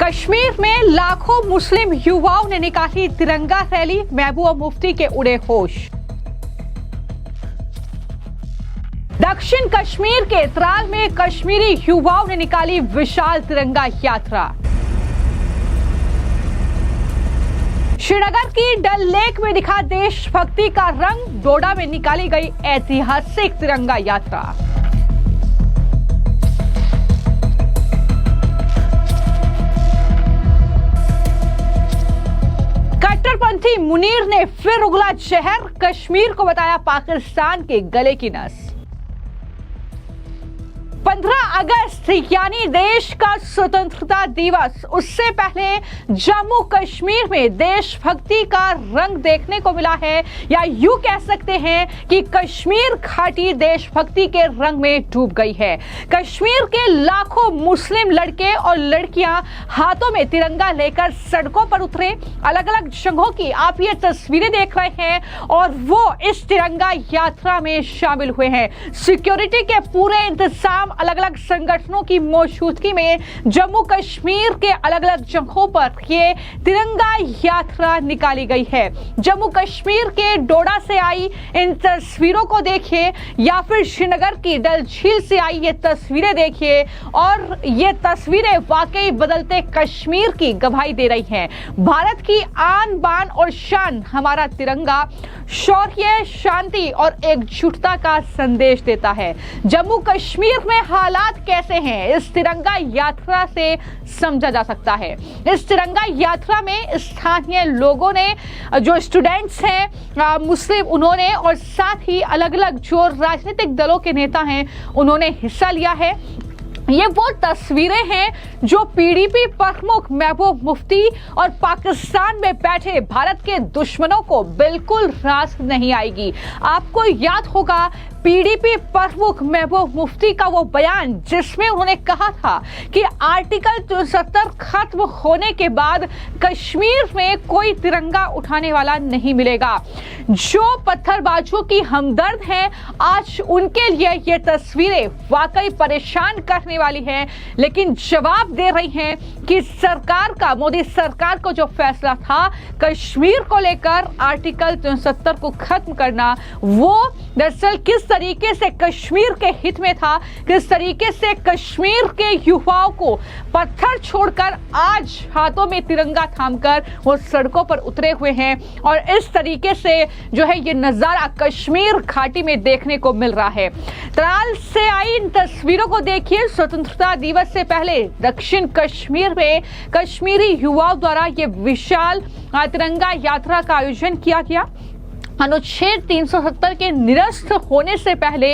कश्मीर में लाखों मुस्लिम युवाओं ने निकाली तिरंगा रैली, महबूबा मुफ्ती के उड़े होश। दक्षिण कश्मीर के त्राल में कश्मीरी युवाओं ने निकाली विशाल तिरंगा यात्रा। श्रीनगर की डल लेक में दिखा देशभक्ति का रंग, डोडा में निकाली गई ऐतिहासिक तिरंगा यात्रा। कट्टरपंथी मुनीर ने फिर उगला जहर, कश्मीर को बताया पाकिस्तान के गले की नस। 15 अगस्त यानी देश का स्वतंत्रता दिवस, उससे पहले जम्मू कश्मीर में देशभक्ति का रंग देखने को मिला है, या यूं कह सकते हैं कि कश्मीर घाटी देशभक्ति के रंग में डूब गई है। कश्मीर के लाखों मुस्लिम लड़के और लड़कियां हाथों में तिरंगा लेकर सड़कों पर उतरे। अलग अलग जगहों की आप ये तस्वीरें देख रहे हैं और वो इस तिरंगा यात्रा में शामिल हुए हैं। सिक्योरिटी के पूरे इंतजाम, अलग अलग संगठनों की मौजूदगी में जम्मू कश्मीर के अलग अलग जगहों पर ये तिरंगा यात्रा निकाली गई है। जम्मू कश्मीर के डोडा से आई इन तस्वीरों को देखिए, या फिर श्रीनगर की डल झील से आई ये तस्वीरें देखिए, और ये तस्वीरें वाकई बदलते कश्मीर की गवाही दे रही हैं। भारत की आन बान और शान हमारा तिरंगा शौर्य, शांति और एकजुटता का संदेश देता है। जम्मू कश्मीर में हालात कैसे हैं, इस तिरंगा यात्रा से समझा जा सकता है। इस तिरंगा यात्रा में स्थानीय लोगों ने, जो स्टूडेंट्स हैं मुस्लिम, उन्होंने, और साथ ही अलग अलग जो राजनीतिक दलों के नेता हैं, उन्होंने हिस्सा लिया है। ये वो तस्वीरें हैं जो पीडीपी प्रमुख महबूब मुफ्ती और पाकिस्तान में बैठे भारत के दुश्मनों को बिल्कुल रास नहीं आएगी। आपको याद होगा पीडीपी प्रमुख महबूब मुफ्ती का वो बयान जिसमें उन्होंने कहा था कि आर्टिकल 73 खत्म होने के बाद कश्मीर में कोई तिरंगा उठाने वाला नहीं मिलेगा। जो पत्थरबाजों की हमदर्द हैं, आज उनके लिए ये तस्वीरें वाकई परेशान करने वाली हैं, लेकिन जवाब दे रही हैं कि सरकार का, मोदी सरकार को जो फैसला था कश्मीर को लेकर आर्टिकल 73 को खत्म करना, वो दरअसल किस तरीके से कश्मीर के हित में था, किस तरीके से कश्मीर के युवाओं को पत्थर छोड़कर आज हाथों में तिरंगा थामकर वो सड़कों पर उतरे हुए हैं। और इस तरीके से जो है ये नजारा कश्मीर घाटी में देखने को मिल रहा है। त्राल से आई इन तस्वीरों को देखिए। स्वतंत्रता दिवस से पहले दक्षिण कश्मीर में कश्मीरी युवाओं द्वारा ये विशाल तिरंगा यात्रा का आयोजन किया गया। अनुच्छेद 370 के निरस्त होने से पहले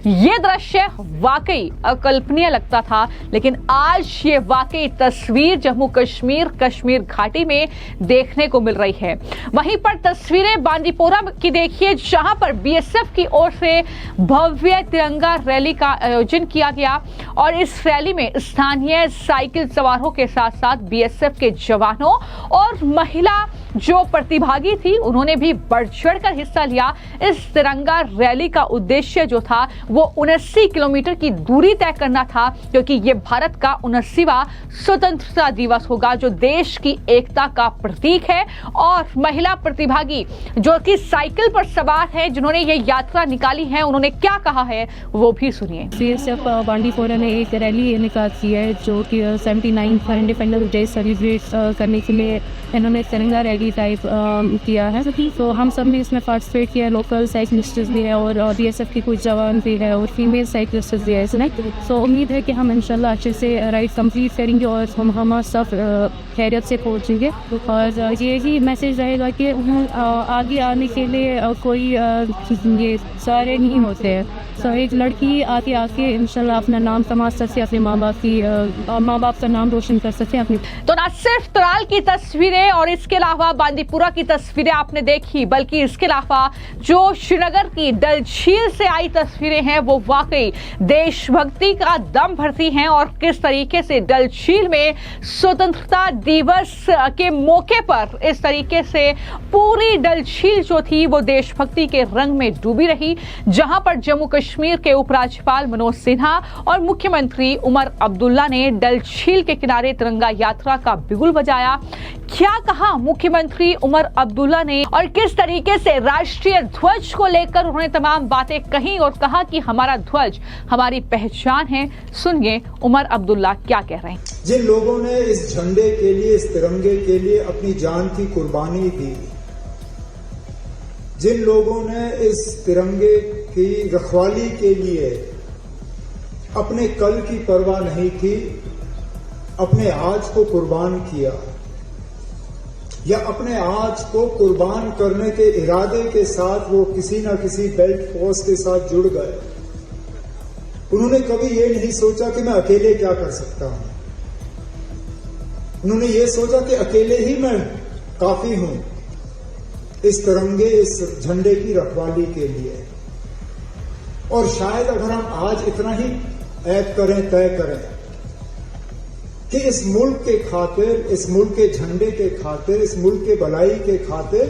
ये दृश्य वाकई अकल्पनीय लगता था, लेकिन आज ये वाकई तस्वीर जम्मू कश्मीर, कश्मीर घाटी में देखने को मिल रही है। वहीं पर तस्वीरें बांदीपोरा की देखिए, जहां पर बीएसएफ की ओर से भव्य तिरंगा रैली का आयोजन किया गया, और इस रैली में स्थानीय साइकिल सवारों के साथ साथ बीएसएफ के जवानों और महिला जो प्रतिभागी थी, उन्होंने भी बढ़ चढ़कर हिस्सा लिया। इस तिरंगा रैली का उद्देश्य जो था वो 79 किलोमीटर की दूरी तय करना था, क्योंकि ये भारत का 79वां स्वतंत्रता दिवस होगा, जो देश की एकता का प्रतीक है। और महिला प्रतिभागी जो कि साइकिल पर सवार है, जिन्होंने ये यात्रा निकाली है, उन्होंने क्या कहा है वो भी सुनिए। बीएसएफ बांदीपोरा ने एक रैली निकाली है जो कि 79 इंडिपेंडेंस डे सेलिब्रेट करने के लिए इन्होंने तिरंगा रैली टाइप किया है। तो हम सब ने इसमें पार्टिसिपेट किया। लोकल साइकिलिस्ट भी है और बीएसएफ के कुछ जवान भी है और फीमेल साइकिलिस्ट भी है इसमें। तो उम्मीद है कि हम इंशाल्लाह अच्छे से राइड कंप्लीट करेंगे और हम सब खैरियत से पहुंचेंगे। और यही मैसेज रहेगा कि आगे आने के लिए कोई ये सारे नहीं होते हैं। तो एक लड़की आके इंशाल्लाह अपना नाम कमा सकती है, अपने माँ बाप का नाम रोशन कर सकते हैं अपनी। तो न सिर्फ त्राल की तस्वीरें और इसके अलावा बांदीपुरा की तस्वीरें आपने देखी, बल्कि इसके अलावा जो श्रीनगर की डल झील से आई तस्वीरें हैं वो वाकई देशभक्ति का दम भरती हैं। और किस तरीके से डल झील में स्वतंत्रता दिवस के मौके पर इस तरीके से पूरी डल झील जो थी वो देशभक्ति के रंग में डूबी रही, जहां पर जम्मू कश्मीर के उपराज्यपाल मनोज सिन्हा और मुख्यमंत्री उमर अब्दुल्ला ने डल झील के किनारे तिरंगा यात्रा का बिगुल बजाया। क्या कहा मुख्यमंत्री उमर अब्दुल्ला ने और किस तरीके से राष्ट्रीय ध्वज को लेकर उन्होंने तमाम बातें कही और कहा कि हमारा ध्वज हमारी पहचान है। सुनिए उमर अब्दुल्ला क्या कह रहे हैं। जिन लोगों ने इस झंडे के लिए, इस तिरंगे के लिए अपनी जान की कुर्बानी दी, जिन लोगों ने इस तिरंगे की रखवाली के लिए अपने कल की परवाह नहीं की, अपने आज को कुर्बान किया या अपने आज को कुर्बान करने के इरादे के साथ वो किसी न किसी बेल्ट फोर्स के साथ जुड़ गए, उन्होंने कभी ये नहीं सोचा कि मैं अकेले क्या कर सकता हूं। उन्होंने ये सोचा कि अकेले ही मैं काफी हूं इस तिरंगे, इस झंडे की रखवाली के लिए। और शायद अगर हम आज इतना ही ऐद करें, तय करें कि इस मुल्क के खातिर, इस मुल्क के झंडे के खातिर, इस मुल्क के भलाई के खातिर,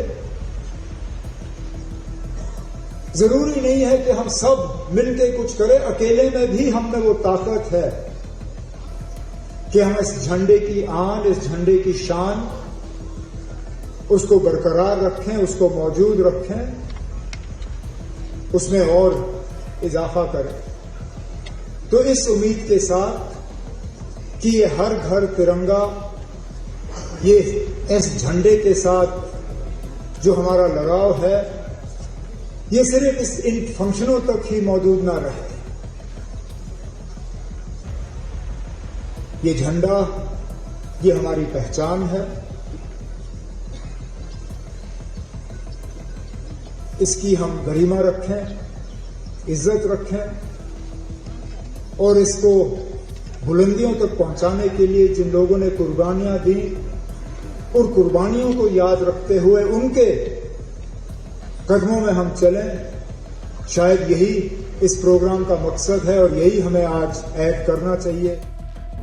जरूरी नहीं है कि हम सब मिलके कुछ करें। अकेले में भी हम में वो ताकत है कि हम इस झंडे की आन, इस झंडे की शान, उसको बरकरार रखें, उसको मौजूद रखें, उसमें और इजाफा करें। तो इस उम्मीद के साथ कि ये हर घर तिरंगा, ये इस झंडे के साथ जो हमारा लगाव है, ये सिर्फ इन फंक्शनों तक ही मौजूद ना रहे। ये झंडा, ये हमारी पहचान है। इसकी हम गरिमा रखें, इज्जत रखें और इसको बुलंदियों तक पहुंचाने के लिए जिन लोगों ने कुर्बानियां दी, और कुर्बानियों को याद रखते हुए उनके कदमों में हम चलें। शायद यही इस प्रोग्राम का मकसद है और यही हमें आज ऐड करना चाहिए।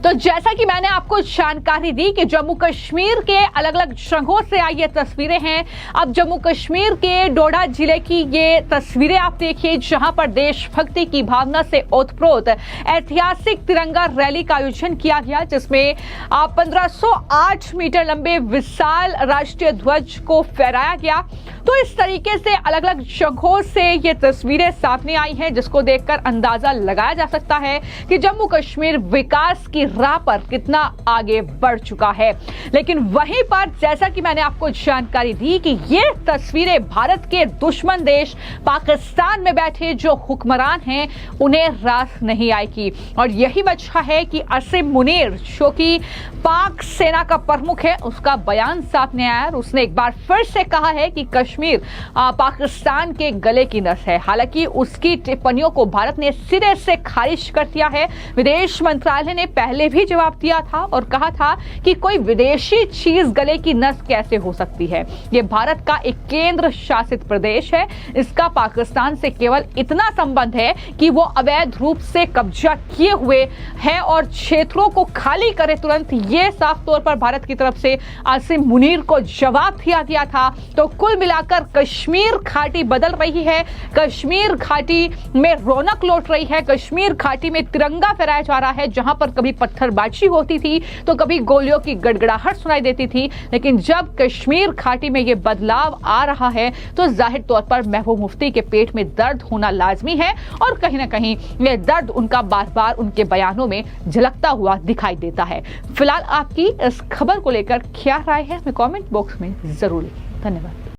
तो जैसा कि मैंने आपको जानकारी दी कि जम्मू कश्मीर के अलग अलग जगहों से आई ये तस्वीरें हैं। अब जम्मू कश्मीर के डोडा जिले की ये तस्वीरें आप देखिए, जहां पर देशभक्ति की भावना से ओतप्रोत ऐतिहासिक तिरंगा रैली का आयोजन किया गया, जिसमें 1508 मीटर लंबे विशाल राष्ट्रीय ध्वज को फहराया गया। तो इस तरीके से अलग अलग जगहों से ये तस्वीरें सामने आई हैं, जिसको देखकर अंदाजा लगाया जा सकता है कि जम्मू कश्मीर विकास की राह पर कितना आगे बढ़ चुका है। लेकिन वहीं पर जैसा कि मैंने आपको जानकारी दी कि ये तस्वीरें भारत के दुश्मन देश पाकिस्तान में बैठे जो हुक्मरान हैं उन्हें रास नहीं आएगी। और यही वजह है कि असीम मुनीर जो कि पाक सेना का प्रमुख है, उसका बयान सामने आया और उसने एक बार फिर से कहा है कि कश्मीर पाकिस्तान के गले की नस है। हालांकि उसकी टिप्पणियों को भारत ने सिरे से खारिज कर दिया है। विदेश मंत्रालय ने पहले भी जवाब दिया था और कहा था कि कोई विदेशी चीज गले की नस कैसे हो सकती है। यह भारत का एक केंद्र शासित प्रदेश है। इसका पाकिस्तान से केवल इतना संबंध है कि वो अवैध रूप से कब्जा किए हुए है और क्षेत्रों को खाली करे तुरंत। ये साफ तौर पर भारत की तरफ से आसिम मुनीर को जवाब दिया गया था। तो कुल मिलाकर कश्मीर घाटी बदल रही है, कश्मीर घाटी में रौनक लौट रही है, कश्मीर घाटी में तिरंगा फहराया जा रहा है। जहां पर कभी पत्थरबाजी होती थी तो कभी गोलियों की गड़गड़ाहट सुनाई देती थी, लेकिन जब कश्मीर घाटी में यह बदलाव आ रहा है तो जाहिर तौर पर महबूब मुफ्ती के पेट में दर्द होना लाजमी है और कहीं ना कहीं यह दर्द उनका बार बार उनके बयानों में झलकता हुआ दिखाई देता है। फिलहाल आपकी इस खबर को लेकर क्या राय है हमें कमेंट बॉक्स में जरूर लिखें। धन्यवाद।